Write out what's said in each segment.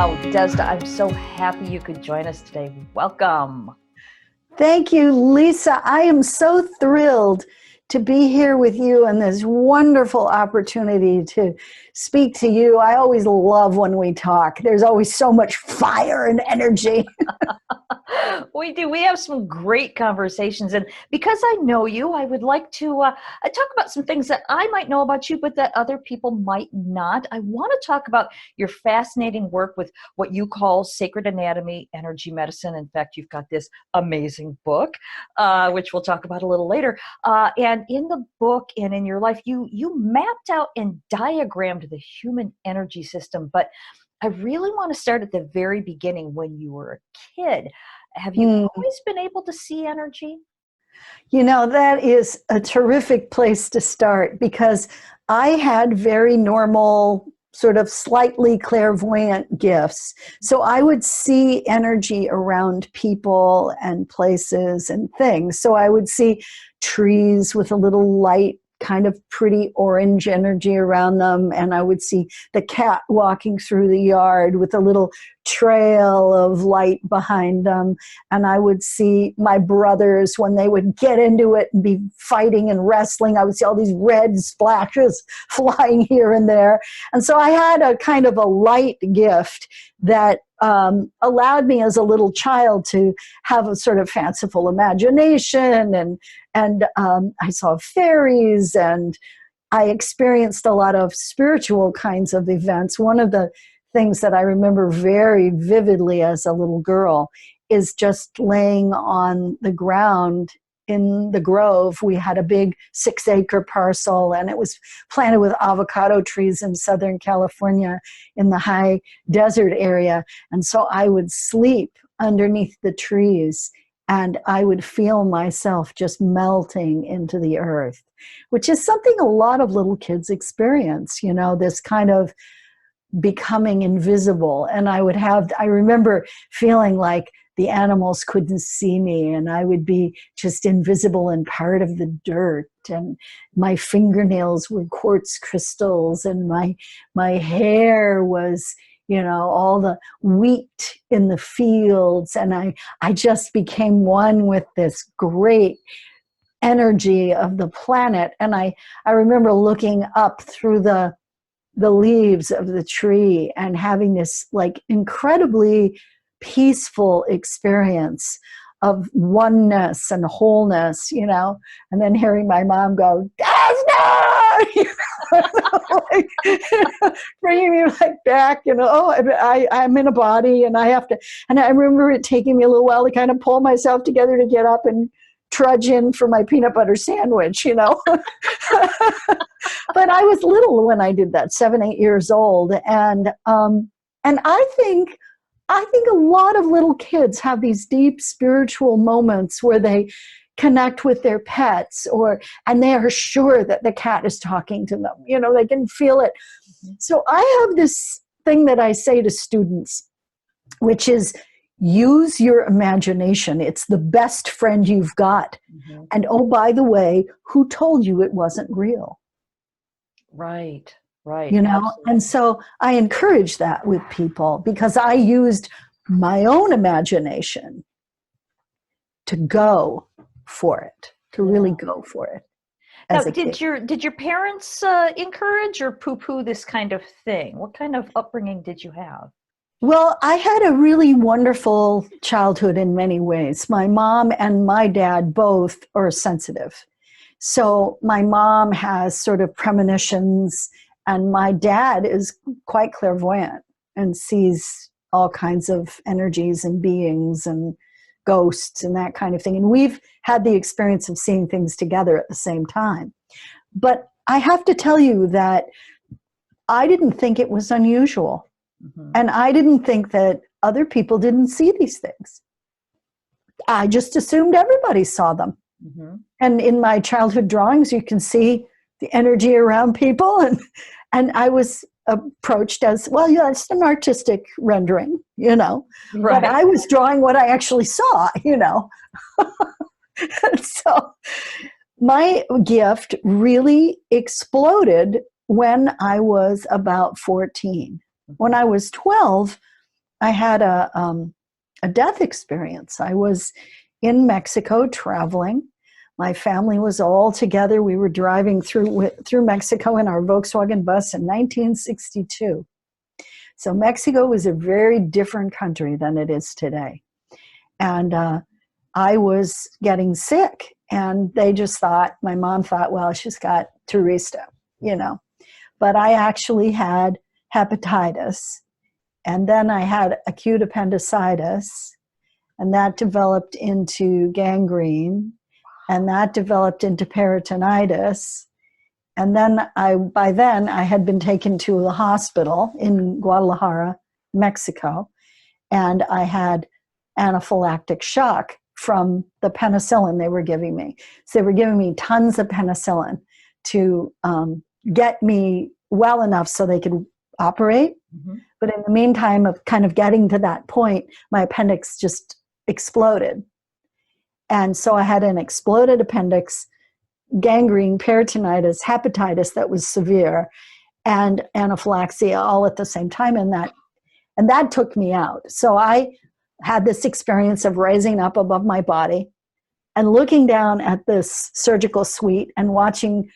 Oh, Desda, I'm so happy you could join us today. Welcome. Thank you, Lisa. I am so thrilled to be here with you and this wonderful opportunity to speak to you. I always love when we talk. There's always so much fire and energy. We do. We have some great conversations. And because I know you, I would like to talk about some things that I might know about you, but that other people might not. I want to talk about your fascinating work with what you call sacred anatomy, energy medicine. In fact, you've got this amazing book, which we'll talk about a little later. And in the book and in your life, you mapped out and diagrammed the human energy system. But I really want to start at the very beginning when you were a kid. Have you always been able to see energy? You know, that is a terrific place to start because I had very normal, sort of slightly clairvoyant gifts. So I would see energy around people and places and things. So I would see trees with a little light, kind of pretty orange energy around them. And I would see the cat walking through the yard with a little trail of light behind them. And I would see my brothers when they would get into it and be fighting and wrestling. I would see all these red splashes flying here and there. And so I had a kind of a light gift that allowed me as a little child to have a sort of fanciful imagination, and I saw fairies, and I experienced a lot of spiritual kinds of events. One of the things that I remember very vividly as a little girl is just laying on the ground in the grove. We had a big 6-acre parcel, and it was planted with avocado trees in Southern California in the high desert area. And so I would sleep underneath the trees, and I would feel myself just melting into the earth, which is something a lot of little kids experience, you know, this kind of becoming invisible. And I remember feeling like the animals couldn't see me, and I would be just invisible and part of the dirt, and my fingernails were quartz crystals, and my hair was, you know, all the wheat in the fields, and I just became one with this great energy of the planet. And I remember looking up through the leaves of the tree and having this like incredibly peaceful experience of oneness and wholeness, you know, and then hearing my mom go, Desda! You know, like, bringing me like back, you know, oh, I'm in a body and I have to, and I remember it taking me a little while to kind of pull myself together to get up and trudge in for my peanut butter sandwich, you know. But I was little when I did that, 7, 8 years old. And I think a lot of little kids have these deep spiritual moments where they connect with their pets, and they are sure that the cat is talking to them. You know, they can feel it. So I have this thing that I say to students, which is use your imagination. It's the best friend you've got. Mm-hmm. And oh, by the way, who told you it wasn't real? Right. Right. You know, absolutely. And so I encourage that with people because I used my own imagination to go for it, to really go for it. Now, did your parents encourage or poo-poo this kind of thing? What kind of upbringing did you have? Well, I had a really wonderful childhood in many ways. My mom and my dad both are sensitive. So my mom has sort of premonitions, and my dad is quite clairvoyant and sees all kinds of energies and beings and ghosts and that kind of thing. And we've had the experience of seeing things together at the same time. But I have to tell you that I didn't think it was unusual. Mm-hmm. And I didn't think that other people didn't see these things. I just assumed everybody saw them. Mm-hmm. And in my childhood drawings, you can see the energy around people. And I was approached as, well, yeah, it's an artistic rendering, you know. Right. But I was drawing what I actually saw, you know. So my gift really exploded when I was about 14. When I was 12, a death experience. I was in Mexico traveling. My family was all together. We were driving through Mexico in our Volkswagen bus in 1962. So Mexico was a very different country than it is today. And I was getting sick, and they just thought, my mom thought, well, she's got Teresa, you know. But I actually had hepatitis, and then I had acute appendicitis, and that developed into gangrene, and that developed into peritonitis. And then by then I had been taken to the hospital in Guadalajara, Mexico, and I had anaphylactic shock from the penicillin they were giving me. So they were giving me tons of penicillin to get me well enough so they could operate. Mm-hmm. But in the meantime of kind of getting to that point, my appendix just exploded. And so I had an exploded appendix, gangrene, peritonitis, hepatitis that was severe, and anaphylaxia all at the same time. And that took me out. So I had this experience of raising up above my body and looking down at this surgical suite and watching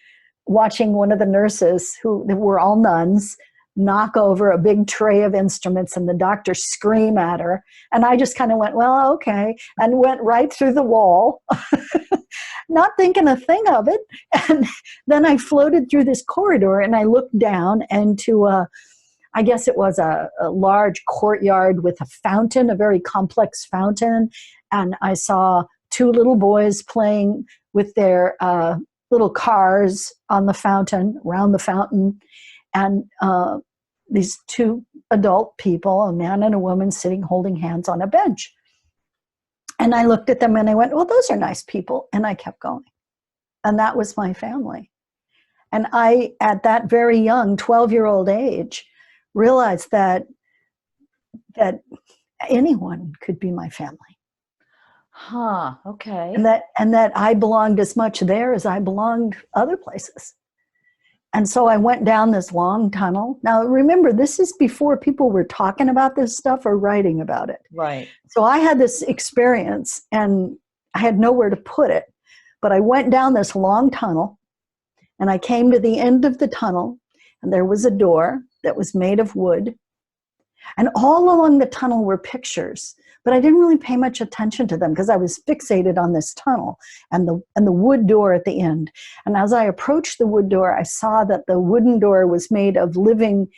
one of the nurses, who were all nuns, knock over a big tray of instruments, and the doctor scream at her. And I just kind of went, well, okay, and went right through the wall, not thinking a thing of it. And then I floated through this corridor, and I looked down into I guess it was a large courtyard with a fountain, a very complex fountain. And I saw two little boys playing with their little cars on the fountain, around the fountain. And these two adult people, a man and a woman, sitting holding hands on a bench. And I looked at them and I went, well, those are nice people. And I kept going. And that was my family. And I, at that very young 12-year-old age, realized that anyone could be my family. Huh, okay. And that I belonged as much there as I belonged other places. And so I went down this long tunnel. Now, remember, this is before people were talking about this stuff or writing about it. Right. So I had this experience, and I had nowhere to put it. But I went down this long tunnel, and I came to the end of the tunnel, and there was a door that was made of wood. And all along the tunnel were pictures, but I didn't really pay much attention to them because I was fixated on this tunnel and the wood door at the end. And as I approached the wood door, I saw that the wooden door was made of living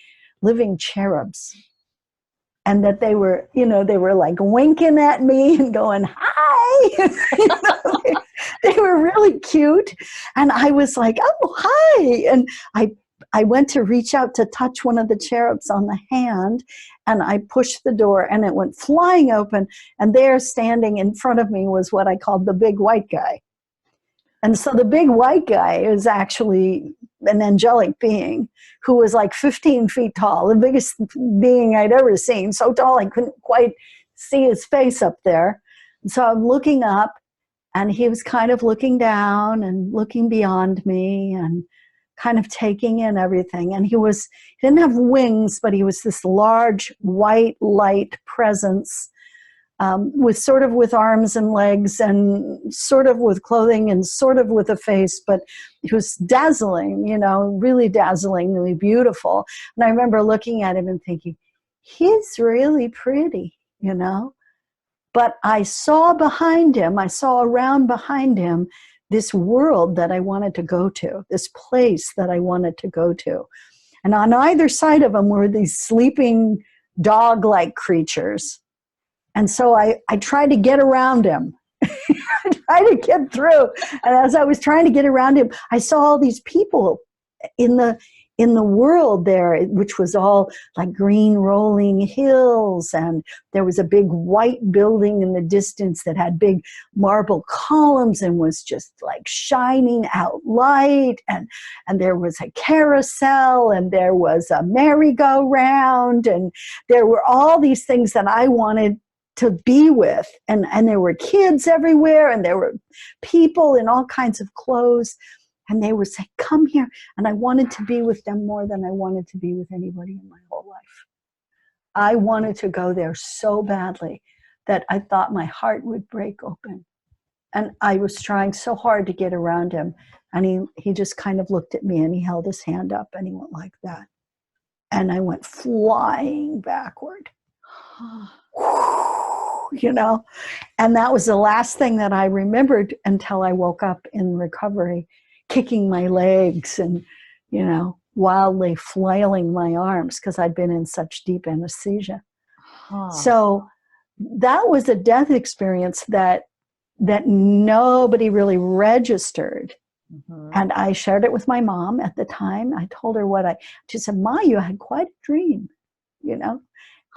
cherubs. And that they were like winking at me and going, hi. They were really cute. And I was like, oh, hi. And I went to reach out to touch one of the cherubs on the hand, and I pushed the door, and it went flying open, and there standing in front of me was what I called the big white guy. And so the big white guy is actually an angelic being who was like 15 feet tall, the biggest being I'd ever seen, so tall I couldn't quite see his face up there. And so I'm looking up, and he was kind of looking down and looking beyond me and kind of taking in everything. And he didn't have wings, but he was this large white light presence, with arms and legs and sort of with clothing and sort of with a face, but he was dazzling, really dazzlingly beautiful. And I remember looking at him and thinking, he's really pretty, But I saw around behind him, this world that I wanted to go to, this place that I wanted to go to. And on either side of him were these sleeping dog-like creatures. And so I tried to get around him. I tried to get through. And as I was trying to get around him, I saw all these people in the world there, which was all like green rolling hills, and there was a big white building in the distance that had big marble columns and was just like shining out light, and there was a carousel, and there was a merry-go-round, and there were all these things that I wanted to be with, and there were kids everywhere, and there were people in all kinds of clothes. And they would say, come here. And I wanted to be with them more than I wanted to be with anybody in my whole life. I wanted to go there so badly that I thought my heart would break open. And I was trying so hard to get around him. And he just kind of looked at me and he held his hand up and he went like that. And I went flying backward, you know, and that was the last thing that I remembered until I woke up in recovery, kicking my legs and, you know, wildly flailing my arms because I'd been in such deep anesthesia. So that was a death experience that nobody really registered. And I shared it with my mom at the time. I told her she said, Ma, you had quite a dream, you know,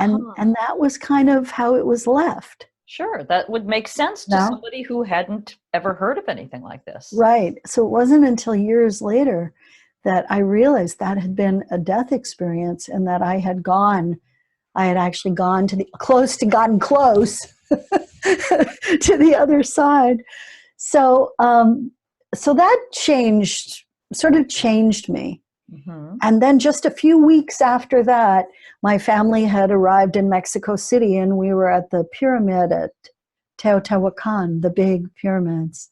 and that was kind of how it was left. Sure, that would make sense to somebody who hadn't ever heard of anything like this. Right. So it wasn't until years later that I realized that had been a death experience and that I had actually gotten close to the other side. So, so that sort of changed me. And then just a few weeks after that, my family had arrived in Mexico City and we were at the pyramid at Teotihuacan, the big pyramids.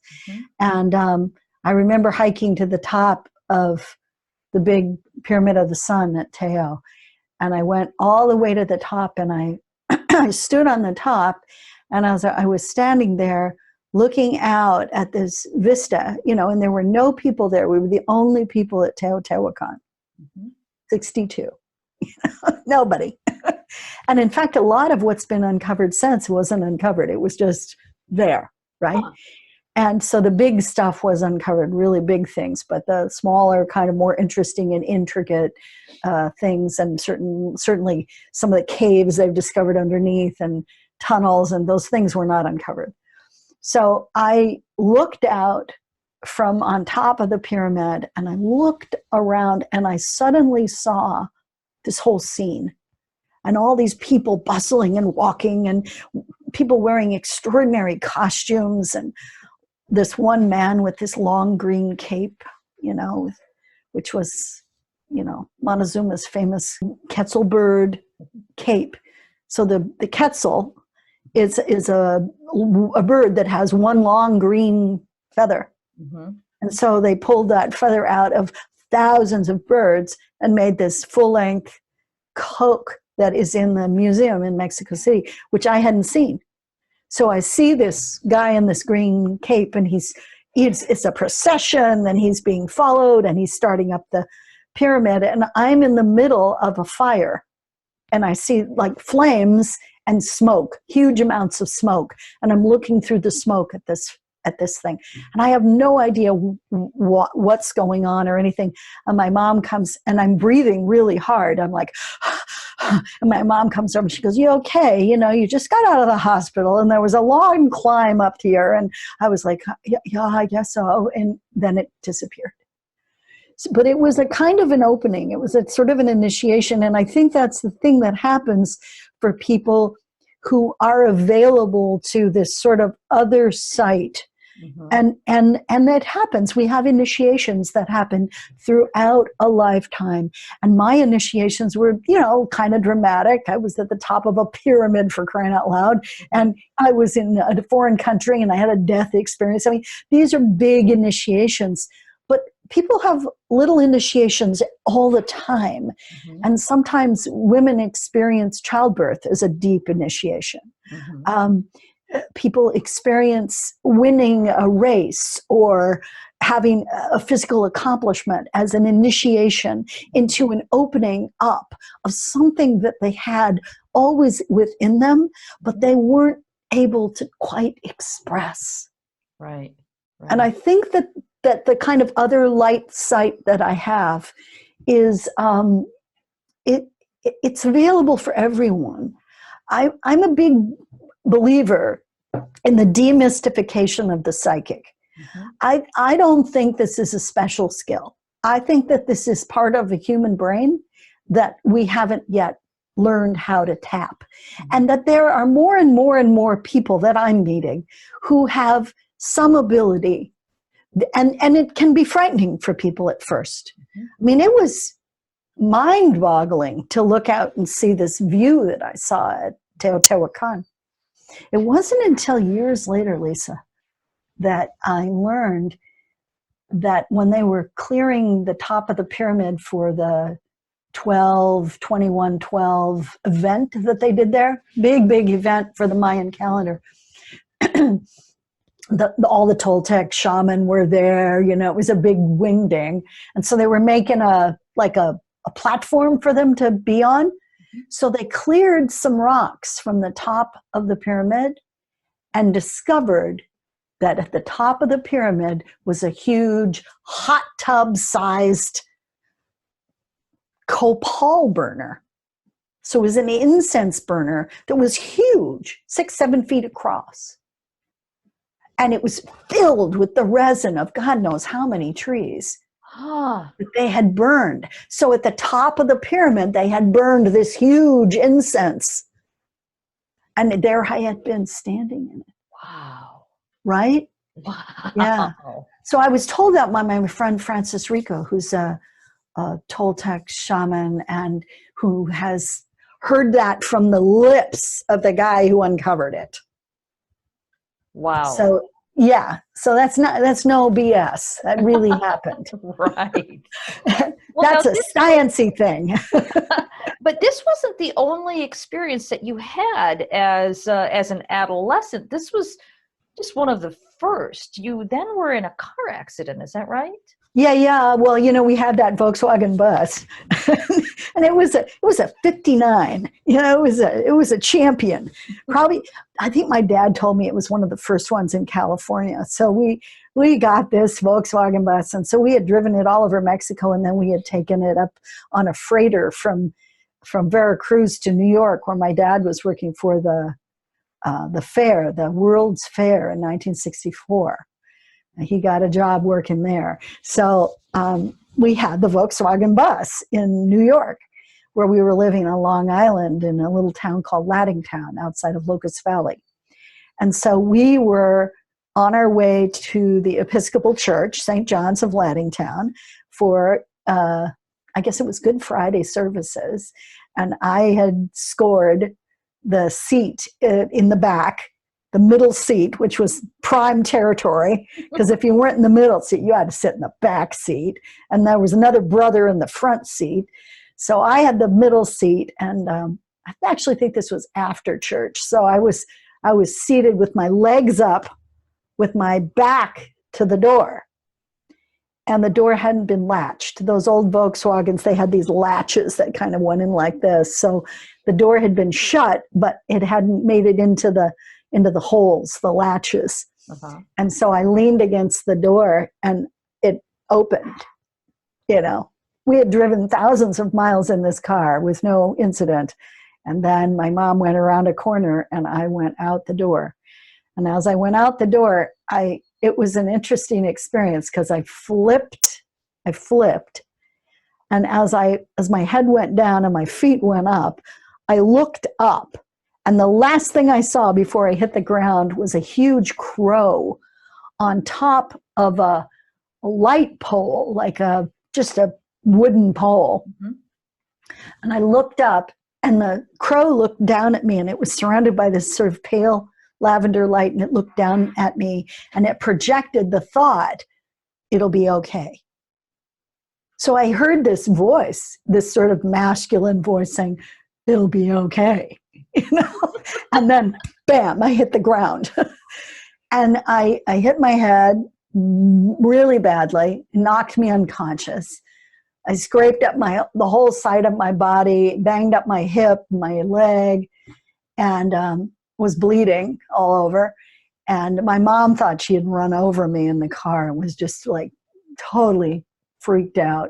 And I remember hiking to the top of the big Pyramid of the Sun at Teo. And I went all the way to the top and I stood on the top and I was standing there looking out at this vista, you know, and there were no people there. We were the only people at Teotihuacan, 62, nobody. And in fact, a lot of what's been uncovered since wasn't uncovered. It was just there, right? And so the big stuff was uncovered, really big things, but the smaller, kind of more interesting and intricate things, and certainly some of the caves they've discovered underneath and tunnels and those things were not uncovered. So I looked out from on top of the pyramid and I looked around and I suddenly saw this whole scene and all these people bustling and walking and people wearing extraordinary costumes and this one man with this long green cape, you know, which was, you know, Montezuma's famous Quetzal bird cape. So the Quetzal is a bird that has one long green feather. And so they pulled that feather out of thousands of birds and made this full-length cloak that is in the museum in Mexico City, which I hadn't seen. So I see this guy in this green cape and it's a procession and he's being followed and he's starting up the pyramid and I'm in the middle of a fire and I see like flames and smoke, huge amounts of smoke. And I'm looking through the smoke at this thing. And I have no idea what's going on or anything. And my mom comes and I'm breathing really hard. I'm like, and my mom comes over and she goes, you okay? You know, you just got out of the hospital and there was a long climb up here. And I was like, yeah, I guess so. And then it disappeared. But it was a kind of an opening. It was a sort of an initiation. And I think that's the thing that happens for people who are available to this sort of other sight. And that happens. We have initiations that happen throughout a lifetime. And my initiations were, you know, kind of dramatic. I was at the top of a pyramid, for crying out loud. And I was in a foreign country and I had a death experience. I mean, these are big initiations. But people have little initiations all the time. And sometimes women experience childbirth as a deep initiation. People experience winning a race or having a physical accomplishment as an initiation into an opening up of something that they had always within them, but they weren't able to quite express. Right. And I think that the kind of other light sight that I have is it's available for everyone. I'm a big believer in the demystification of the psychic. I don't think this is a special skill. I think that this is part of the human brain that we haven't yet learned how to tap. And that there are more and more and more people that I'm meeting who have some ability. And it can be frightening for people at first. I mean, it was mind-boggling to look out and see this view that I saw at Teotihuacan. It wasn't until years later, Lisa, that I learned that when they were clearing the top of the pyramid for the 12 event that they did there, big event for the Mayan calendar, all the Toltec shaman were there, you know, it was a big wingding. And so they were making a platform for them to be on. So they cleared some rocks from the top of the pyramid and discovered that at the top of the pyramid was a huge hot tub sized copal burner. So it was an incense burner that was huge, 6-7 feet across. And it was filled with the resin of God knows how many trees that they had burned. So at the top of the pyramid, they had burned this huge incense. And there I had been standing in it. Wow. Right? Wow. Yeah. So I was told that by my friend Francis Rico, who's a Toltec shaman and who has heard that from the lips of the guy who uncovered it. Wow. So yeah, so that's no BS. That really happened. Right. That's a sciencey thing. But this wasn't the only experience that you had as an adolescent. This was just one of the first. You then were in a car accident. Is that right? Yeah. Well, you know, we had that Volkswagen bus, and it was a 59. You know, it was a champion. Probably, I think my dad told me it was one of the first ones in California. So we got this Volkswagen bus, and so we had driven it all over Mexico, and then we had taken it up on a freighter from Veracruz to New York, where my dad was working for the fair, the World's Fair in 1964. He got a job working there. So we had the Volkswagen bus in New York, where we were living on Long Island in a little town called Laddingtown outside of Locust Valley. And so we were on our way to the Episcopal Church, St. John's of Laddingtown, for, I guess it was Good Friday services. And I had scored the seat in the back, the middle seat, which was prime territory, because if you weren't in the middle seat, you had to sit in the back seat. And there was another brother in the front seat. So I had the middle seat, and I actually think this was after church. So I was seated with my legs up, with my back to the door. And the door hadn't been latched. Those old Volkswagens, they had these latches that kind of went in like this. So the door had been shut, but it hadn't made it into the holes, the latches. Uh-huh. And so I leaned against the door and it opened. You know, we had driven thousands of miles in this car with no incident. And then my mom went around a corner and I went out the door. And as I went out the door, it was an interesting experience because I flipped. And as my head went down and my feet went up, I looked up. And the last thing I saw before I hit the ground was a huge crow on top of a light pole, like just a wooden pole. Mm-hmm. And I looked up, and the crow looked down at me, and it was surrounded by this sort of pale lavender light, and it looked down at me, and it projected the thought, it'll be okay. So I heard this voice, this sort of masculine voice saying, it'll be okay. You know, and then bam, I hit the ground. And I hit my head really badly, knocked me unconscious. I scraped up the whole side of my body, banged up my hip, my leg, and was bleeding all over. And my mom thought she had run over me in the car and was just like totally freaked out.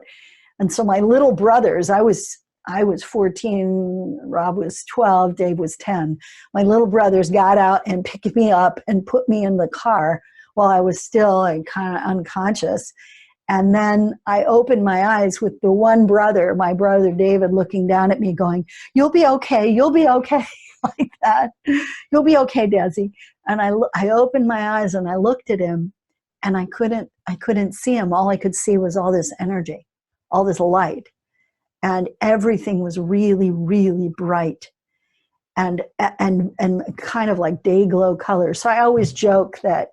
And so my little brothers, I was 14, Rob was 12, Dave was 10. My little brothers got out and picked me up and put me in the car while I was still kind of unconscious. And then I opened my eyes with the one brother, my brother David, looking down at me going, you'll be okay, like that. You'll be okay, Desi. And I opened my eyes and I looked at him, and I couldn't see him. All I could see was all this energy, all this light. and everything was really, really bright and kind of like day glow colors. So I always joke that,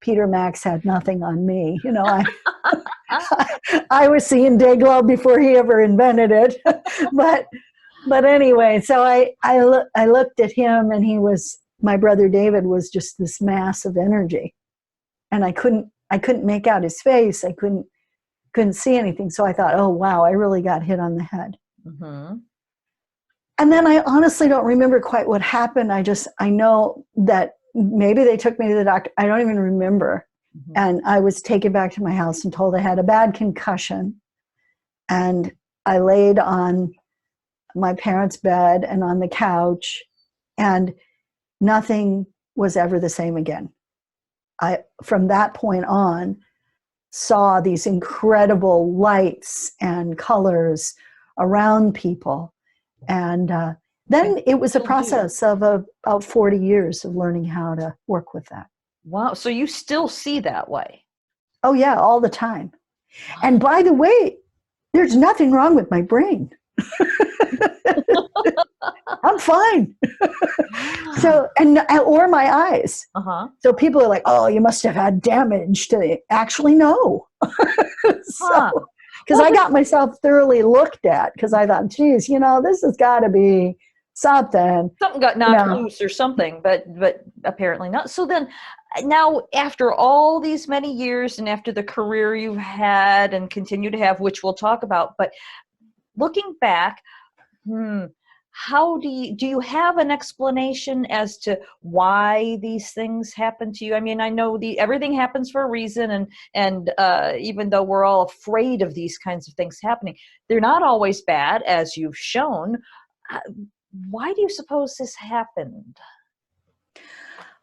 Peter Max had nothing on me. I was seeing day glow before he ever invented it. but anyway, so I looked at him, and my brother David was just this mass of energy, and I couldn't make out his face. I couldn't see anything. So I thought, oh wow, I really got hit on the head. Mm-hmm. And then I honestly don't remember quite what happened. I know that maybe they took me to the doctor. I don't even remember. Mm-hmm. And I was taken back to my house and told I had a bad concussion. And I laid on my parents' bed and on the couch, and nothing was ever the same again. I, from that point on, saw these incredible lights and colors around people. And then it was a process of about 40 years of learning how to work with that. Wow. So you still see that way? Oh, yeah, all the time. Wow. And by the way, there's nothing wrong with my brain. I'm fine. So, or my eyes. Uh-huh. So people are like, oh, you must have had damage to actually no. Because I got myself thoroughly looked at, because I thought, geez, this has got to be something. Something got knocked loose or something, but apparently not. So then now, after all these many years and after the career you've had and continue to have, which we'll talk about, but looking back, how do you have an explanation as to why these things happen to you? I mean, I know everything happens for a reason, and even though we're all afraid of these kinds of things happening, they're not always bad, as you've shown. Why do you suppose this happened?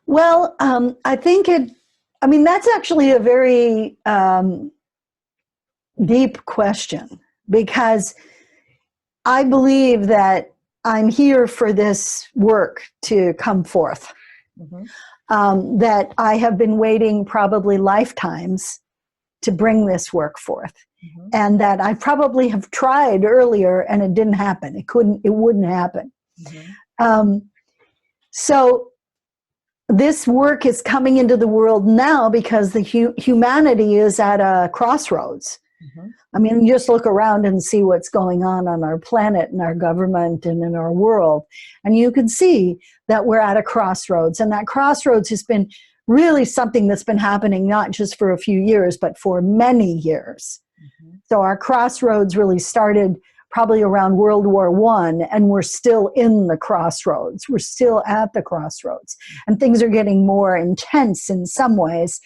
Well, I think that's actually a very deep question, because I believe that I'm here for this work to come forth. Mm-hmm. That I have been waiting probably lifetimes to bring this work forth. Mm-hmm. And that I probably have tried earlier and it didn't happen. It wouldn't happen. Mm-hmm. So this work is coming into the world now because the humanity is at a crossroads. Mm-hmm. I mean, you just look around and see what's going on our planet and our government and in our world. And you can see that we're at a crossroads. And that crossroads has been really something that's been happening not just for a few years, but for many years. Mm-hmm. So our crossroads really started probably around World War I, and we're still in the crossroads. We're still at the crossroads. And things are getting more intense in some ways.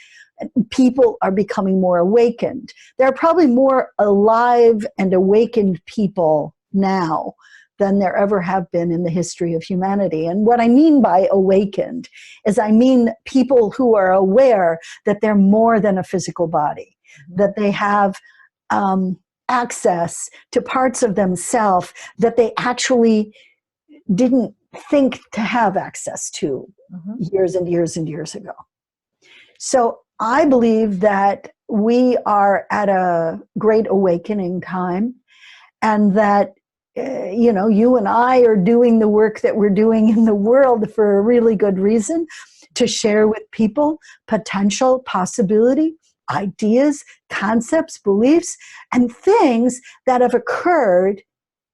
People are becoming more awakened. There are probably more alive and awakened people now than there ever have been in the history of humanity. And what I mean by awakened is I mean people who are aware that they're more than a physical body, mm-hmm. that they have access to parts of themselves that they actually didn't think to have access to mm-hmm. years and years and years ago. So I believe that we are at a great awakening time, and that, you and I are doing the work that we're doing in the world for a really good reason, to share with people potential, possibility, ideas, concepts, beliefs, and things that have occurred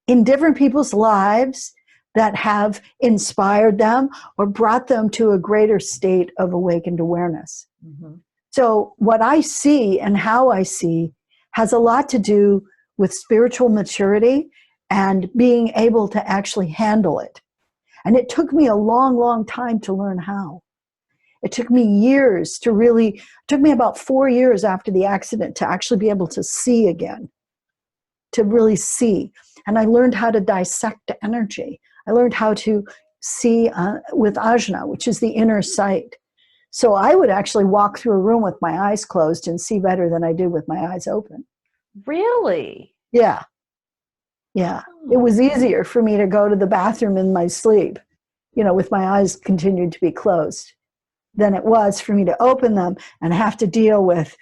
in different people's lives that have inspired them or brought them to a greater state of awakened awareness. Mm-hmm. So what I see and how I see has a lot to do with spiritual maturity and being able to actually handle it. And it took me a long, long time to learn how. It took me years it took me about 4 years after the accident to actually be able to see again, to really see. And I learned how to dissect energy. I learned how to see with ajna, which is the inner sight. So I would actually walk through a room with my eyes closed and see better than I did with my eyes open. Really? Yeah. Yeah. It was easier for me to go to the bathroom in my sleep, with my eyes continued to be closed, than it was for me to open them and have to deal with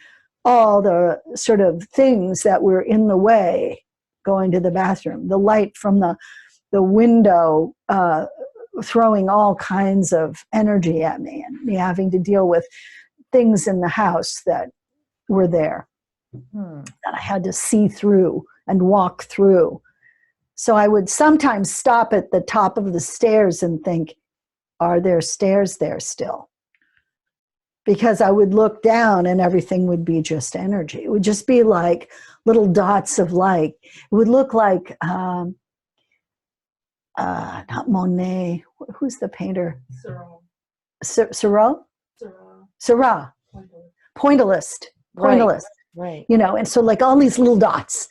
all the sort of things that were in the way going to the bathroom, the light from the window throwing all kinds of energy at me, and me having to deal with things in the house that were there that I had to see through and walk through. So I would sometimes stop at the top of the stairs and think, are there stairs there still? Because I would look down and everything would be just energy. It would just be like little dots of light. It would look like, not Monet, who's the painter? Seurat? Seurat. Pointillist. Pointillist. Right. You know, and so like all these little dots.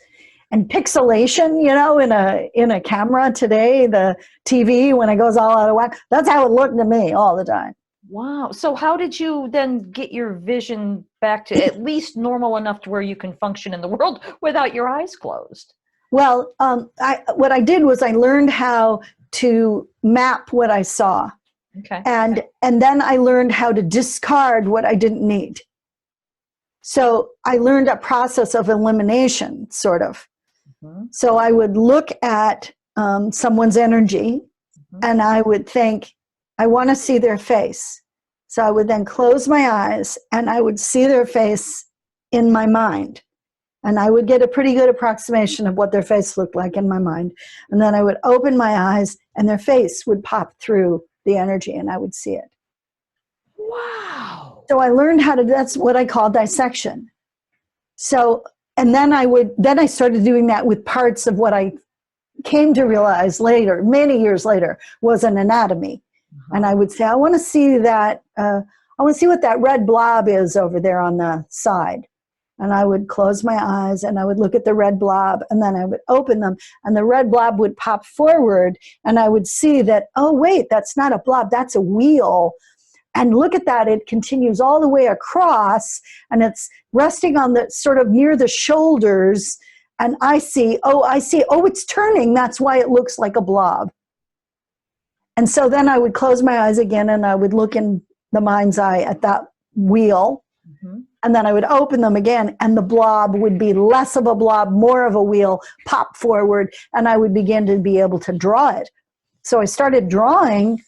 And pixelation, you know, in a camera today, the TV, when it goes all out of whack, that's how it looked to me all the time. Wow. So how did you then get your vision back to at least normal enough to where you can function in the world without your eyes closed? Well, what I did was I learned how to map what I saw. Okay. And then I learned how to discard what I didn't need. So I learned a process of elimination, sort of. Mm-hmm. So I would look at someone's energy, and I would think, I want to see their face. So I would then close my eyes and I would see their face in my mind. And I would get a pretty good approximation of what their face looked like in my mind. And then I would open my eyes and their face would pop through the energy and I would see it. Wow. So I learned how to, that's what I call dissection. So, and then I started doing that with parts of what I came to realize later, many years later, was an anatomy. And I would say, I want to see that, I want to see what that red blob is over there on the side. And I would close my eyes and I would look at the red blob and then I would open them and the red blob would pop forward and I would see that, oh, wait, that's not a blob, that's a wheel. And look at that, it continues all the way across and it's resting on the sort of near the shoulders. And I see, oh, it's turning. That's why it looks like a blob. And so then I would close my eyes again and I would look in the mind's eye at that wheel. And then I would open them again and the blob would be less of a blob, more of a wheel, pop forward, and I would begin to be able to draw it. So I started drawing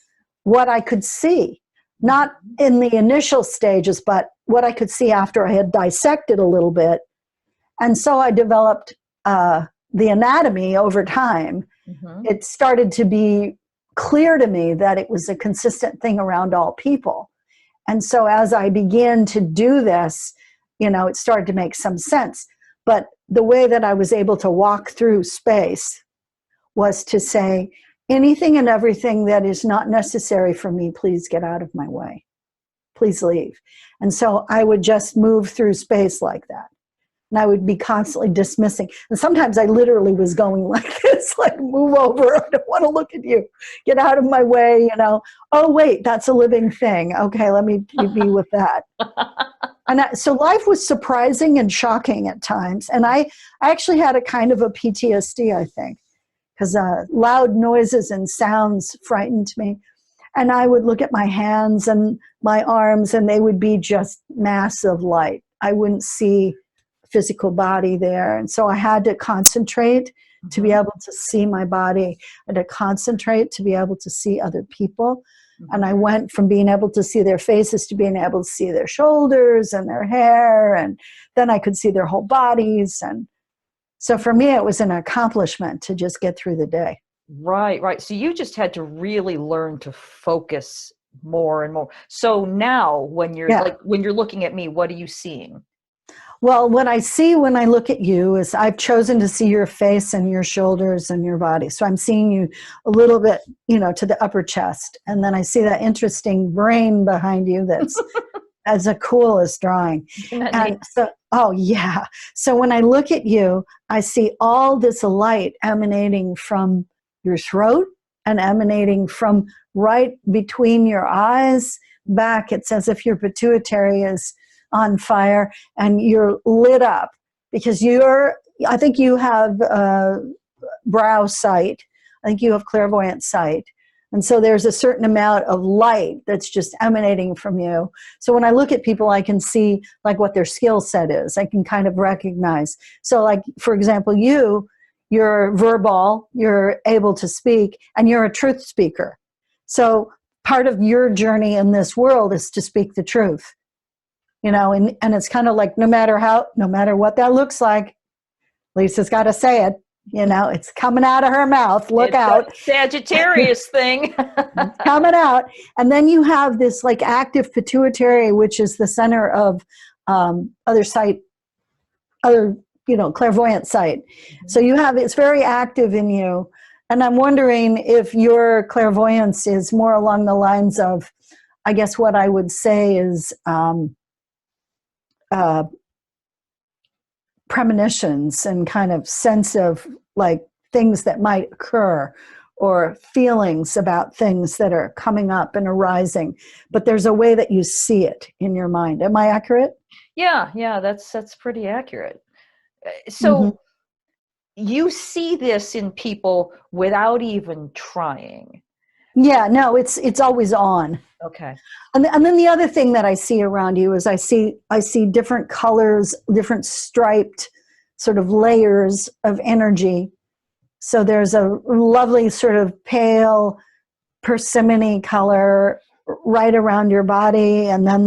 what I could see, not in the initial stages, but what I could see after I had dissected a little bit. And so I developed the anatomy over time. It started to be clear to me that it was a consistent thing around all people. And so as I began to do this, you know, it started to make some sense. But the way that I was able to walk through space was to say, anything and everything that is not necessary for me, please get out of my way. Please leave. And so I would just move through space like that. And I would be constantly dismissing. And sometimes I literally was going like this, like, move over. I don't want to look at you. Get out of my way, you know. Oh, wait, that's a living thing. Okay, let me be with that. And so life was surprising and shocking at times. And I actually had a kind of a PTSD, I think, because loud noises and sounds frightened me. And I would look at my hands and my arms, and they would be just massive light. I wouldn't see physical body there. And so I had to concentrate to be able to see my body. I had to concentrate to be able to see other people. And I went from being able to see their faces to being able to see their shoulders and their hair. And then I could see their whole bodies. And so for me, it was an accomplishment to just get through the day. Right. So you just had to really learn to focus more and more. So now when you're when you're looking at me, what are you seeing? Well, what I see when I look at you is I've chosen to see your face and your shoulders and your body. So I'm seeing you a little bit, you know, to the upper chest. And then I see that interesting brain behind you that's as the coolest drawing. And so, oh yeah. So when I look at you, I see all this light emanating from your throat and emanating from right between your eyes back. It's as if your pituitary is on fire and you're lit up because I think you have brow sight. I think you have clairvoyant sight. And so there's a certain amount of light that's just emanating from you. So when I look at people, I can see like what their skill set is. I can kind of recognize. So like, for example, you you're verbal, you're able to speak, and you're a truth speaker. So part of your journey in this world is to speak the truth, and it's kind of like no matter what that looks like, Lisa's got to say it. It's coming out of her mouth. Look out. Sagittarius thing. It's coming out. And then you have this like active pituitary, which is the center of clairvoyant sight. Mm-hmm. So it's very active in you. And I'm wondering if your clairvoyance is more along the lines of, I guess what I would say is premonitions and kind of sense of like things that might occur or feelings about things that are coming up and arising, but there's a way that you see it in your mind. Am I accurate? Yeah, that's pretty accurate. So you see this in people without even trying. Yeah, no, it's always on. Okay. And then the other thing that I see around you is I see different colors, different striped sort of layers of energy. So there's a lovely sort of pale persimmon color right around your body. And then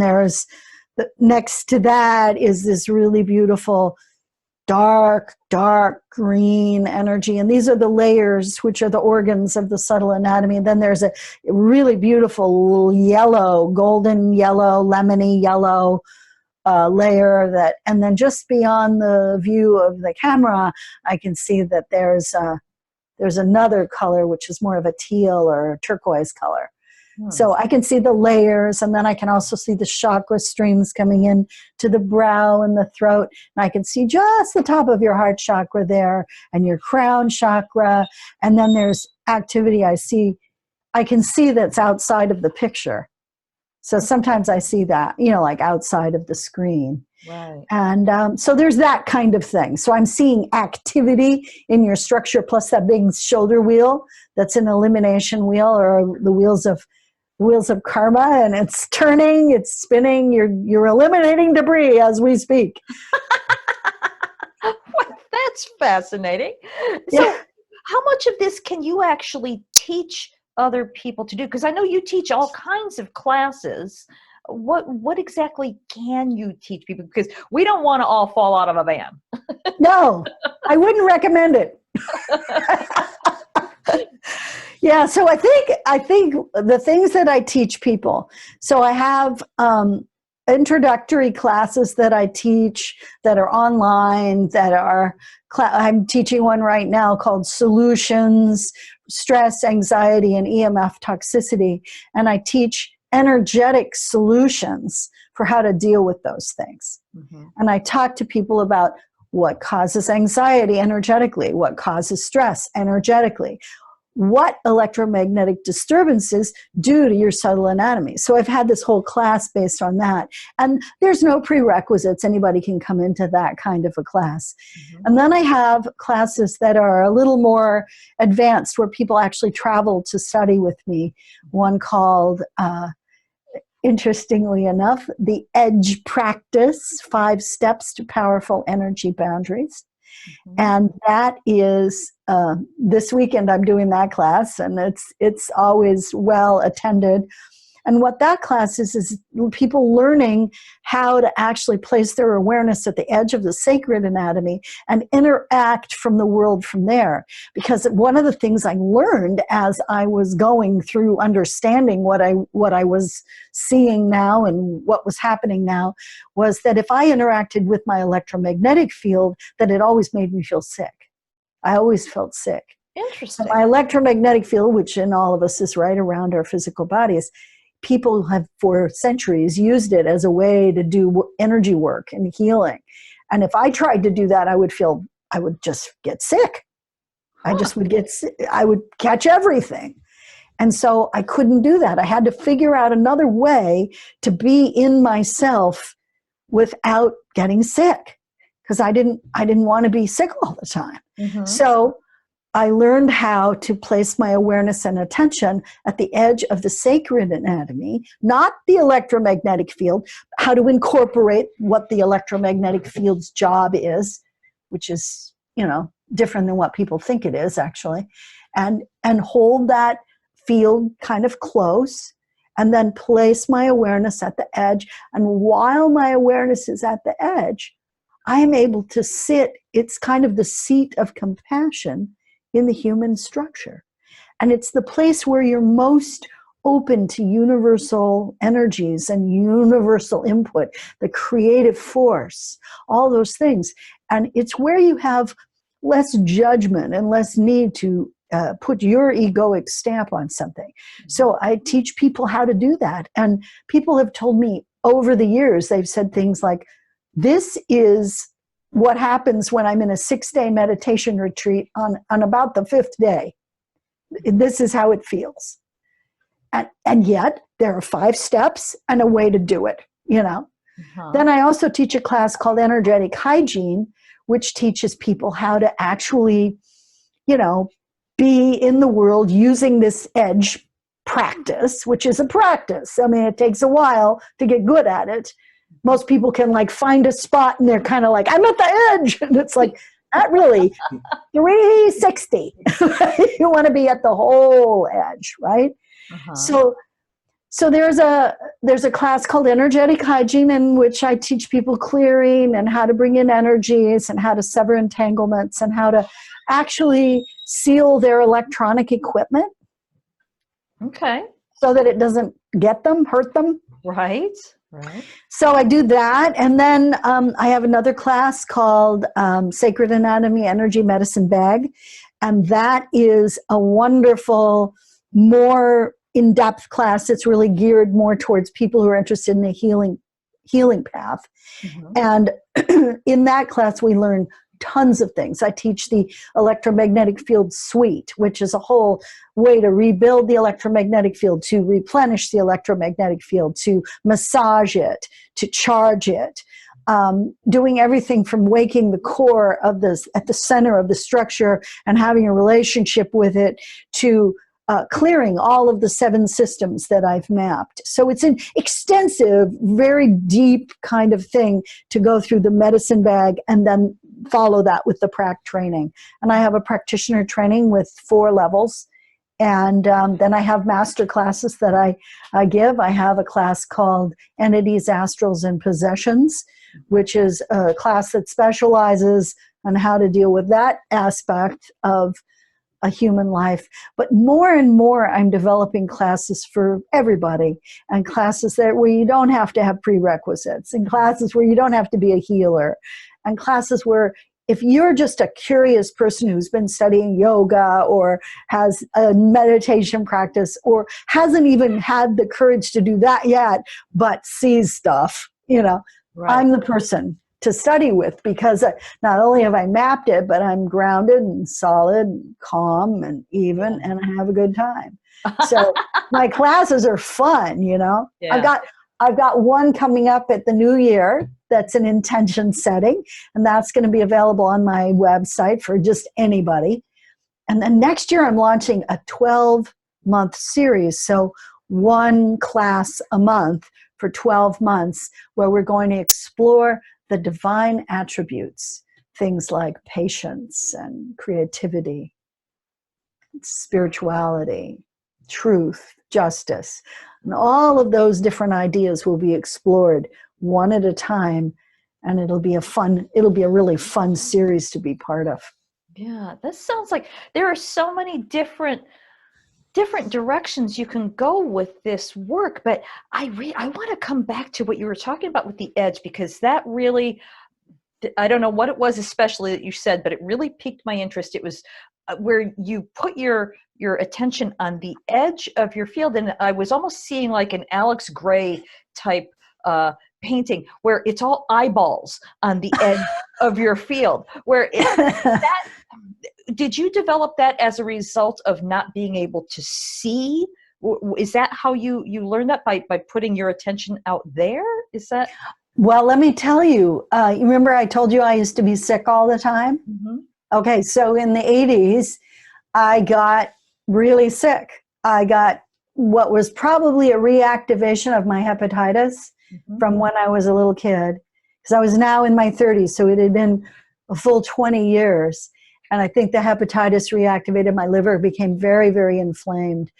next to that is this really beautiful dark green energy. And these are the layers, which are the organs of the subtle anatomy. And then there's a really beautiful yellow, golden yellow, lemony yellow layer and then just beyond the view of the camera, I can see that there's another color, which is more of a teal or a turquoise color. So I can see the layers, and then I can also see the chakra streams coming in to the brow and the throat. And I can see just the top of your heart chakra there and your crown chakra. And then there's activity I can see that's outside of the picture. So sometimes I see that, like outside of the screen. Right. And so there's that kind of thing. So I'm seeing activity in your structure, plus that big shoulder wheel that's an elimination wheel, or the wheels of karma, and it's turning, it's spinning, you're eliminating debris as we speak. Well, that's fascinating. So how much of this can you actually teach other people to do? Because I know you teach all kinds of classes. What exactly can you teach people? Because we don't want to all fall out of a van. No, I wouldn't recommend it. Yeah, so I think the things that I teach people, so I have introductory classes that I teach that are online, I'm teaching one right now called Solutions, Stress, Anxiety, and EMF Toxicity, and I teach energetic solutions for how to deal with those things. Mm-hmm. And I talk to people about what causes anxiety energetically, what causes stress energetically, what electromagnetic disturbances do to your subtle anatomy. So I've had this whole class based on that. And there's no prerequisites. Anybody can come into that kind of a class. Mm-hmm. And then I have classes that are a little more advanced where people actually travel to study with me. One called, interestingly enough, the Edge Practice, 5 Steps to Powerful Energy Boundaries. Mm-hmm. And that is this weekend I'm doing that class, and it's always well attended. And what that class is people learning how to actually place their awareness at the edge of the sacred anatomy and interact from the world from there. Because one of the things I learned as I was going through understanding what I was seeing now and what was happening now was that if I interacted with my electromagnetic field, that it always made me feel sick. I always felt sick. Interesting. So my electromagnetic field, which in all of us is right around our physical bodies, people have for centuries used it as a way to do energy work and healing. And if I tried to do that, I would just get sick. Huh. I would catch everything. And so I couldn't do that. I had to figure out another way to be in myself without getting sick, because I didn't want to be sick all the time. Mm-hmm. So I learned how to place my awareness and attention at the edge of the sacred anatomy, not the electromagnetic field, how to incorporate what the electromagnetic field's job is, which is, different than what people think it is, actually, and hold that field kind of close, and then place my awareness at the edge. And while my awareness is at the edge, I am able to sit, it's kind of the seat of compassion in the human structure. And it's the place where you're most open to universal energies and universal input, the creative force, all those things. And it's where you have less judgment and less need to put your egoic stamp on something. So I teach people how to do that. And people have told me over the years, they've said things like, this is what happens when I'm in a 6-day meditation retreat on about the 5th day. This is how it feels. And yet there are 5 steps and a way to do it, you know. Then I also teach a class called Energetic Hygiene, which teaches people how to actually, you know, be in the world using this edge practice, which is a practice. I mean, it takes a while to get good at it. Most people can like find a spot and they're kind of like, I'm at the edge. And it's like, not really. 360. You want to be at the whole edge, right? So there's a class called Energetic Hygiene, in which I teach people clearing and how to bring in energies and how to sever entanglements and how to actually seal their electronic equipment. Okay. So that it doesn't get them, hurt them. Right. Right. So I do that. And then I have another class called Sacred Anatomy Energy Medicine Bag. And that is a wonderful, more in-depth class. It's really geared more towards people who are interested in the healing path. And in that class, we learn tons of things. I teach the electromagnetic field suite, which is a whole way to rebuild the electromagnetic field, to replenish the electromagnetic field, to massage it, to charge it, doing everything from waking the core of this at the center of the structure and having a relationship with it, to clearing all of the 7 systems that I've mapped. So it's an extensive, very deep kind of thing to go through the medicine bag and then follow that with the prac training. And I have a practitioner training with 4 levels. And then I have master classes that I give. I have a class called Entities, Astrals, and Possessions, which is a class that specializes on how to deal with that aspect of a human life. But more and more, I'm developing classes for everybody, and classes where you don't have to have prerequisites, and classes where you don't have to be a healer, and classes where if you're just a curious person who's been studying yoga or has a meditation practice or hasn't even had the courage to do that yet, but sees stuff, you know, right. I'm the person to study with, because not only have I mapped it, but I'm grounded and solid and calm and even, and I have a good time. So my classes are fun, you know. Yeah. I've got one coming up at the new year that's an intention setting, and that's going to be available on my website for just anybody. And then next year I'm launching a 12-month series, so 1 class a month for 12 months, where we're going to explore the divine attributes, things like patience and creativity, spirituality, truth, justice, and all of those different ideas will be explored one at a time, and it'll be a really fun series to be part of. Yeah, this sounds like there are so many different directions you can go with this work, but I want to come back to what you were talking about with the edge, because that really, I don't know what it was especially that you said, but it really piqued my interest. It was where you put your attention on the edge of your field, and I was almost seeing like an Alex Gray type painting where it's all eyeballs on the edge of your field, where did you develop that as a result of not being able to see? Is that how you learned that, by putting your attention out there? Is that? Well, let me tell you, you remember I told you I used to be sick all the time? Mm-hmm. Okay, so in the 80s, I got really sick. I got what was probably a reactivation of my hepatitis from when I was a little kid, because I was now in my 30s, so it had been a full 20 years. And I think the hepatitis reactivated my liver, became very, very inflamed.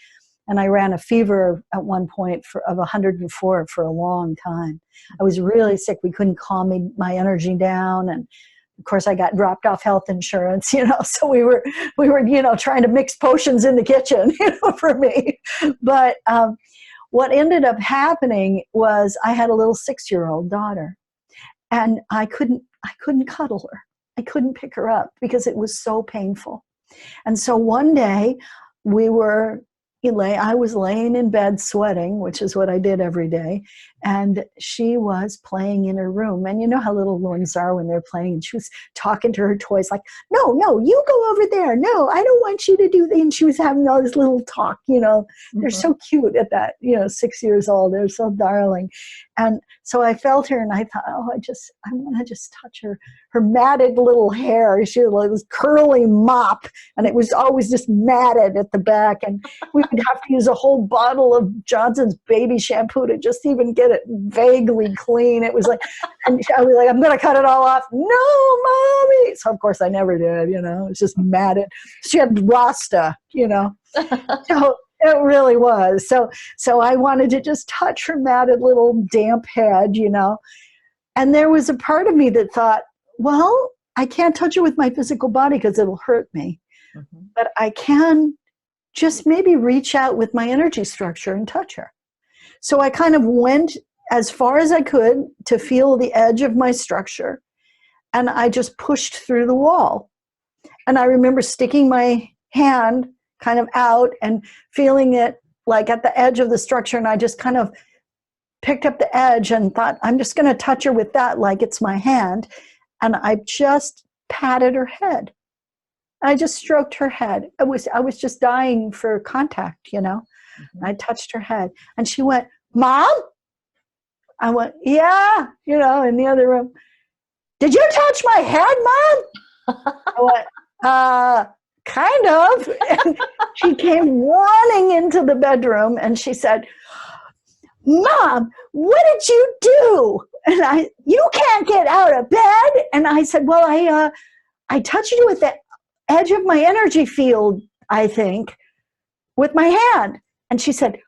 And I ran a fever at one point of 104 for a long time. I was really sick. We couldn't calm my energy down. And of course, I got dropped off health insurance, so we were, trying to mix potions in the kitchen, for me. But what ended up happening was I had a little 6-year-old daughter, and I couldn't cuddle her. I couldn't pick her up because it was so painful. And so one day I was laying in bed sweating, which is what I did every day. And she was playing in her room. And you know how little ones are when they're playing. And she was talking to her toys like, no, you go over there. No, I don't want you to do that. And she was having all this little talk, They're so cute at that, 6 years old. They're so darling. And so I felt her and I thought, I want to just touch her matted little hair. She had like this curly mop, and it was always just matted at the back. And we would have to use a whole bottle of Johnson's baby shampoo to just even get it vaguely clean. It was like, and I was like, I'm going to cut it all off. No, mommy. So of course I never did, it was just matted. She had Rasta, So it really was. So I wanted to just touch her matted little damp head, And there was a part of me that thought, well, I can't touch her with my physical body because it'll hurt me. Mm-hmm. But I can just maybe reach out with my energy structure and touch her. So I kind of went as far as I could to feel the edge of my structure. And I just pushed through the wall. And I remember sticking my hand kind of out and feeling it like at the edge of the structure. And I just kind of picked up the edge and thought, I'm just going to touch her with that like it's my hand. And I just patted her head. I just stroked her head. I was just dying for contact, Mm-hmm. I touched her head. And she went, Mom? I went, yeah, in the other room. Did you touch my head, Mom? I went, kind of. And she came running into the bedroom and she said, Mom, what did you do? And you can't get out of bed. And I said, well, I touched you with the edge of my energy field, I think, with my hand. And she said,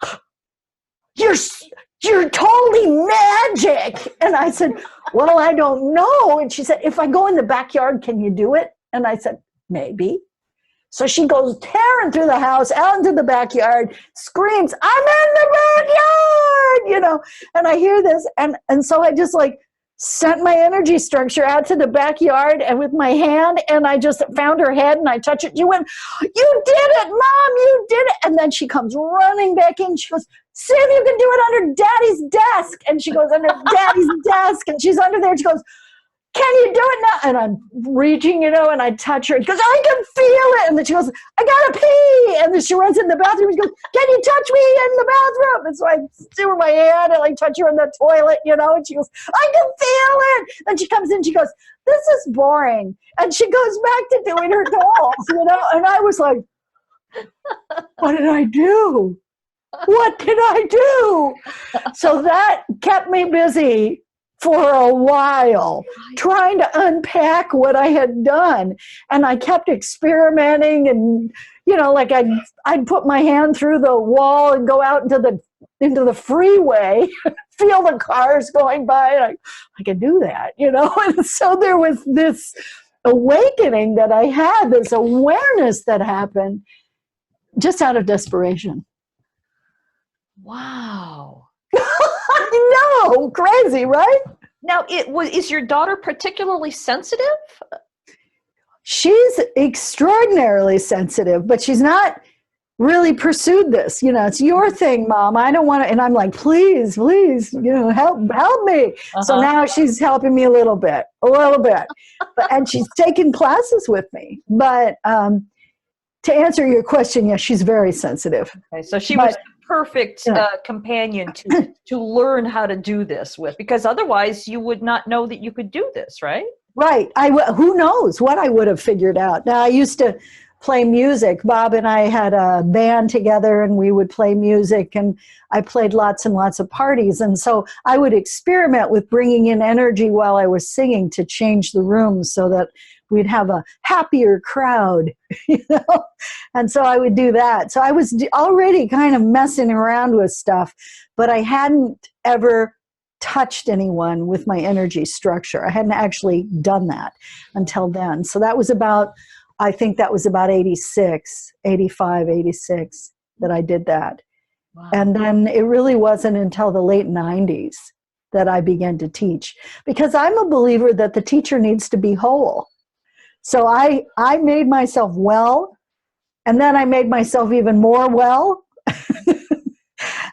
you're totally magic. And I said, well, I don't know. And she said, if I go in the backyard, can you do it? And I said, maybe. So she goes tearing through the house, out into the backyard, screams, I'm in the backyard, and I hear this. And so I just sent my energy structure out to the backyard and with my hand, and I just found her head and I touched it. She went, you did it, Mom, you did it. And then she comes running back in. She goes, see if you can do it under Daddy's desk. And she goes under Daddy's desk, and she's under there. And she goes, can you do it now? And I'm reaching, and I touch her. Because I can feel it. And then she goes, I gotta pee. And then she runs in the bathroom. She goes, can you touch me in the bathroom? And so I do my hand and I touch her in the toilet, and she goes, I can feel it. And she comes in, she goes, this is boring. And she goes back to doing her dolls, And I was like, what did I do? What did I do? So that kept me busy for a while, trying to unpack what I had done. And I kept experimenting and, I'd put my hand through the wall and go out into the freeway, feel the cars going by. And I could do that, And so there was this awakening that I had, this awareness that happened just out of desperation. Wow. I know, crazy, right? Now, is your daughter particularly sensitive? She's extraordinarily sensitive, but she's not really pursued this. It's your thing, Mom. I don't want to. And I'm like, please, help me. Uh-huh. So now she's helping me a little bit. And she's taken classes with me. But to answer your question, yes, she's very sensitive. Okay, so she was perfect companion to learn how to do this with, because otherwise you would not know that you could do this, right? Right. Who knows what I would have figured out. Now, I used to play music. Bob and I had a band together and we would play music, and I played lots and lots of parties. And so I would experiment with bringing in energy while I was singing to change the room so that we'd have a happier crowd, you know? And so I would do that. So I was already kind of messing around with stuff, but I hadn't ever touched anyone with my energy structure. I hadn't actually done that until then. So that was about, I think that was about 86, 85, 86 that I did that. Wow. And then it really wasn't until the late 90s that I began to teach, because I'm a believer that the teacher needs to be whole. So I made myself well, and then I made myself even more well.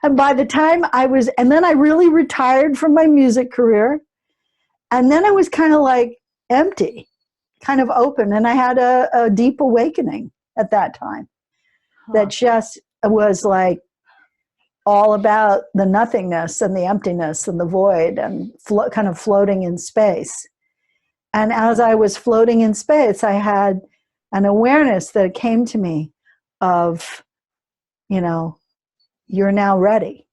And by the time and then I really retired from my music career. And then I was kind of like empty, kind of open. And I had a deep awakening at that time that just was like all about the nothingness and the emptiness and the void and kind of floating in space. And as I was floating in space, I had an awareness that came to me of, you know, you're now ready.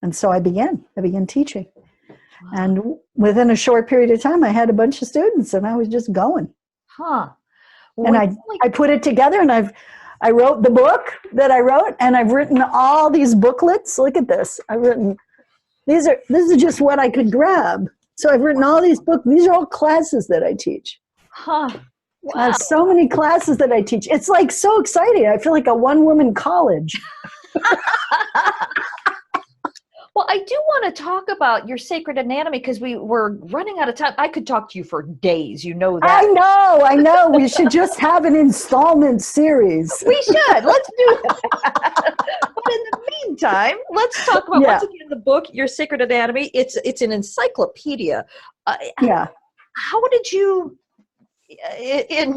And so I began teaching. Wow. And within a short period of time, I had a bunch of students and I was just going. Well, And I put it together, and I wrote the book that I wrote, and I've written all these booklets. Look at this. I've written, this is just what I could grab. So I've written all these books. These are all classes that I teach. Wow. I have so many classes that I teach. It's like so exciting. I feel like a one-woman college. Well, I do want to talk about your sacred anatomy, because we were running out of time. I could talk to you for days. You know that. I know. We should just have an installment series. We should. Let's do that. But in the meantime, let's talk about, once again, the book, Your Sacred Anatomy. It's an encyclopedia. Yeah. How did you, in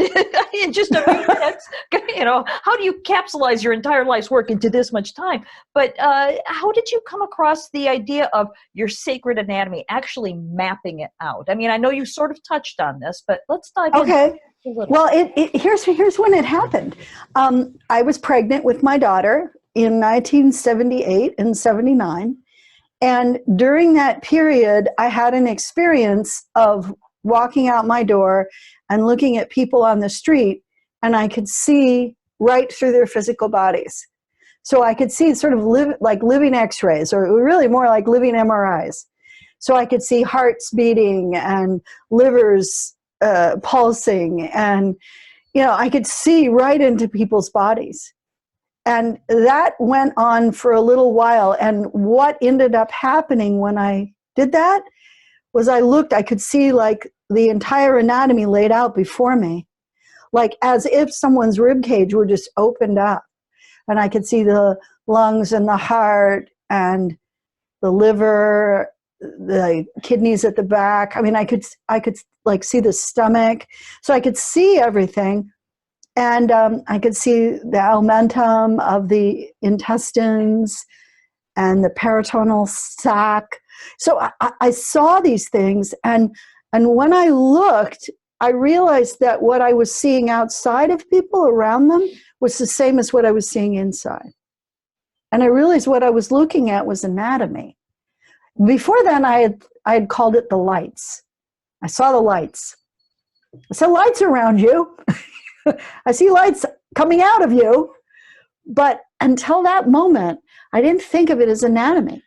just a few minutes, you know, how do you capsulize your entire life's work into this much time? But how did you come across the idea of your sacred anatomy, actually mapping it out? I mean, I know you sort of touched on this, but let's dive in. Okay. Well, here's when it happened. I was pregnant with my daughter in 1978 and 79. And during that period, I had an experience of walking out my door and looking at people on the street, and I could see right through their physical bodies. So I could see sort of like living x-rays, or really more like living MRIs. So I could see hearts beating and livers pulsing, and, you know, I could see right into people's bodies. And that went on for a little while. And what ended up happening when I did that was I could see like the entire anatomy laid out before me, like as if someone's rib cage were just opened up. And I could see the lungs and the heart and the liver, the kidneys at the back. I mean, I could like see the stomach. So I could see everything. And I could see the omentum of the intestines and the peritoneal sac. So I saw these things, and when I looked, I realized that what I was seeing outside of people around them was the same as what I was seeing inside. And I realized what I was looking at was anatomy. Before then, I had called it the lights. I saw the lights. I saw lights around you. I see lights coming out of you. But until that moment, I didn't think of it as anatomy.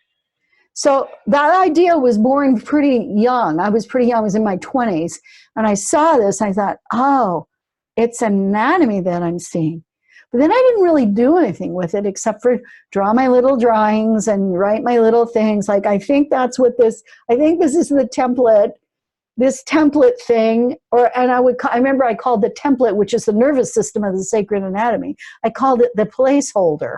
So that idea was born pretty young. I was pretty young. I was in my 20s. And I saw this. I thought, oh, it's anatomy that I'm seeing. But then I didn't really do anything with it except for draw my little drawings and write my little things. Like, I think this is the template, this template thing. I remember I called the template, which is the nervous system of the sacred anatomy, I called it the placeholder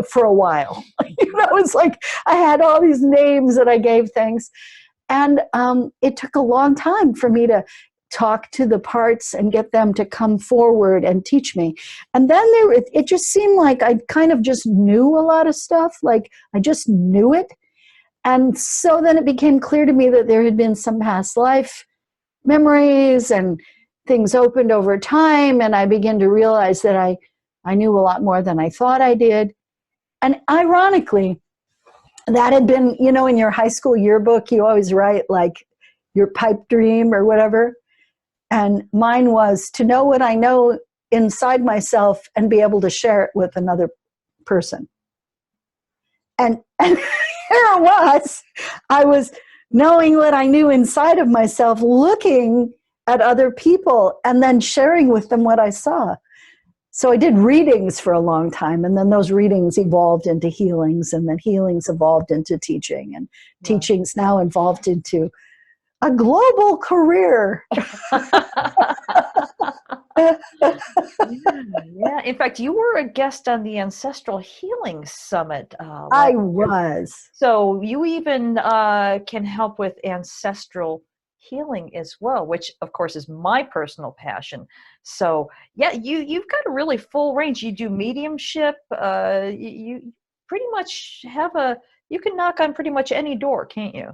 for a while. You know, it's like I had all these names that I gave things. And it took a long time for me to talk to the parts and get them to come forward and teach me. And then it just seemed like I kind of just knew a lot of stuff. Like I just knew it. And so then it became clear to me that there had been some past life memories and things opened over time. And I began to realize that I knew a lot more than I thought I did. And ironically, that had been, you know, in your high school yearbook, you always write like your pipe dream or whatever. And mine was to know what I know inside myself and be able to share it with another person. And here it was. I was knowing what I knew inside of myself, looking at other people, and then sharing with them what I saw. So I did readings for a long time, and then those readings evolved into healings, and then healings evolved into teaching, and teachings now evolved into a global career. Yeah. In fact, you were a guest on the Ancestral Healing Summit. I was. So you even can help with ancestral healing as well, which of course is my personal passion. So yeah, you've got a really full range. You do mediumship. You pretty much you can knock on pretty much any door, can't you?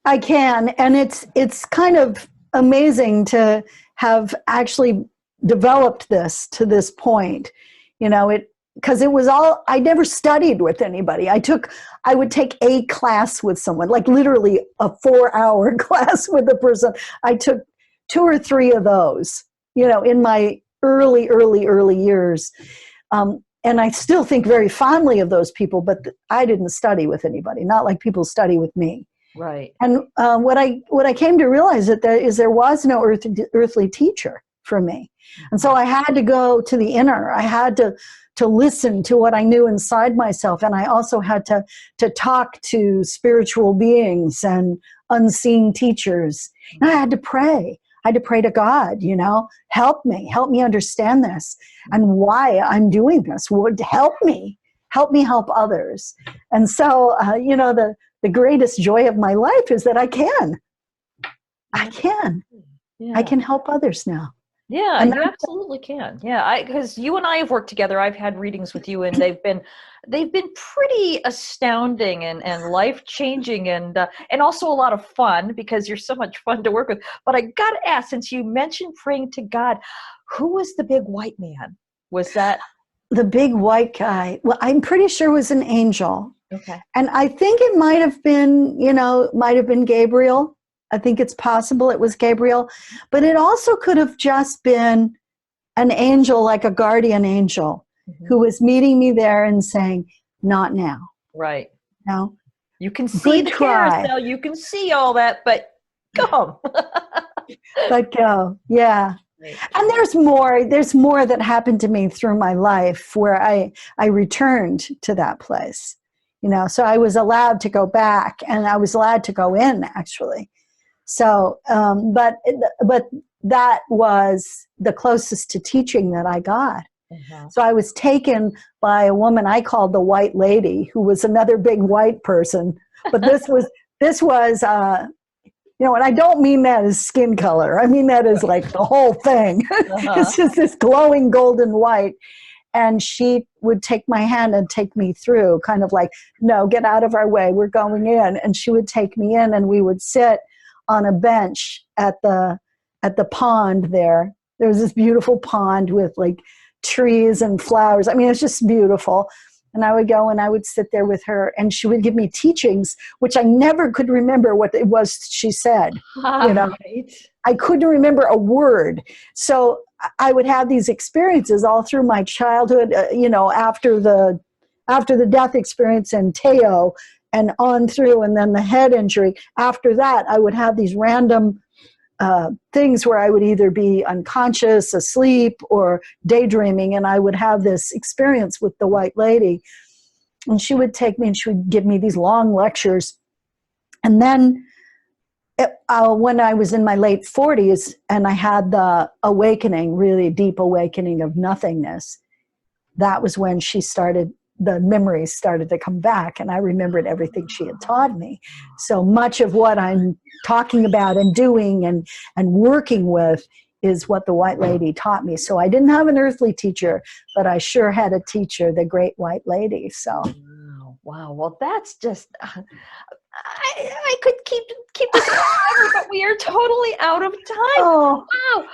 I can, and it's kind of amazing to have actually developed this to this point. Because it was all, I never studied with anybody. I would take a class with someone, like literally a 4-hour class with a person. I took 2 or 3 of those, in my early years. And I still think very fondly of those people, but I didn't study with anybody, not like people study with me. Right. And what I came to realize there was no earthly teacher for me. And so I had to go to the inner. I had to listen to what I knew inside myself. And I also had to talk to spiritual beings and unseen teachers. And I had to pray. I had to pray to God, help me understand this and why I'm doing this. Would help me help others. And so, the greatest joy of my life is that I can help others now. Yeah, you absolutely can. Yeah, because you and I have worked together. I've had readings with you, and they've been pretty astounding and life changing, and also a lot of fun because you're so much fun to work with. But I got to ask, since you mentioned praying to God, who was the big white man? Was that the big white guy? Well, I'm pretty sure it was an angel. Okay. And I think it might have been Gabriel. I think it's possible it was Gabriel, but it also could have just been an angel, like a guardian angel, who was meeting me there and saying, "Not now." Right. No. You can see the carousel, you can see all that, but come. But go. Yeah. Right. And there's more that happened to me through my life where I returned to that place. So I was allowed to go back, and I was allowed to go in, actually. So, but that was the closest to teaching that I got. So I was taken by a woman I called the White Lady, who was another big white person. But this was, and I don't mean that as skin color. I mean that as like the whole thing. It's just this glowing golden white. And she would take my hand and take me through, kind of like, "No, get out of our way. We're going in." And she would take me in, and we would sit on a bench at the pond there. There was this beautiful pond with like trees and flowers. I mean, it's just beautiful. And I would go and I would sit there with her, and she would give me teachings, which I never could remember what it was she said. Right. I couldn't remember a word. So I would have these experiences all through my childhood, after the death experience in Teo and on through, and then the head injury. After that, I would have these random things where I would either be unconscious, asleep, or daydreaming, and I would have this experience with the White Lady. And she would take me and she would give me these long lectures. And then when I was in my late 40s and I had the awakening, really deep awakening of nothingness, that was when the memories started to come back, and I remembered everything she had taught me. So much of what I'm talking about and doing and working with is what the White Lady taught me. So I didn't have an earthly teacher, but I sure had a teacher, the Great White Lady. So. Wow. Well, that's just, I could keep this forever, but we are totally out of time. Oh, Wow.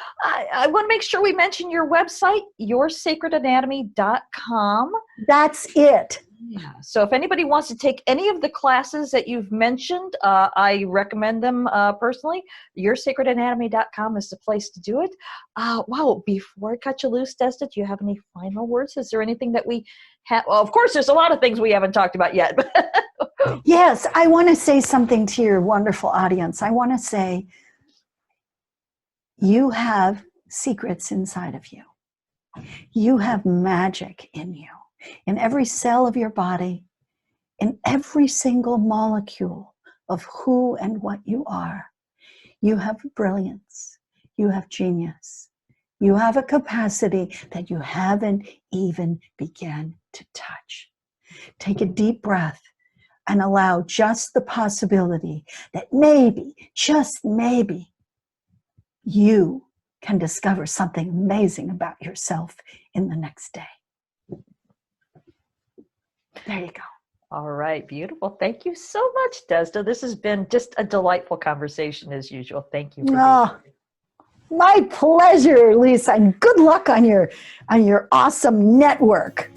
I want to make sure we mention your website, yoursacredanatomy.com. that's it. Yeah. So if anybody wants to take any of the classes that you've mentioned, I recommend them personally. Yoursacredanatomy.com is the place to do it. Wow. Before I cut you loose, Desda, do you have any final words? Is there anything that we have? Well, of course, there's a lot of things we haven't talked about yet. Yes, I want to say something to your wonderful audience. I want to say you have secrets inside of you. You have magic in you, in every cell of your body, in every single molecule of who and what you are. You have brilliance. You have genius. You have a capacity that you haven't even begun to touch. Take a deep breath and allow just the possibility that maybe, just maybe, you can discover something amazing about yourself in the next day. There you go. All right. Beautiful. Thank you so much, Desda. This has been just a delightful conversation as usual. Thank you for being here. My pleasure, Lisa, and good luck on your awesome network.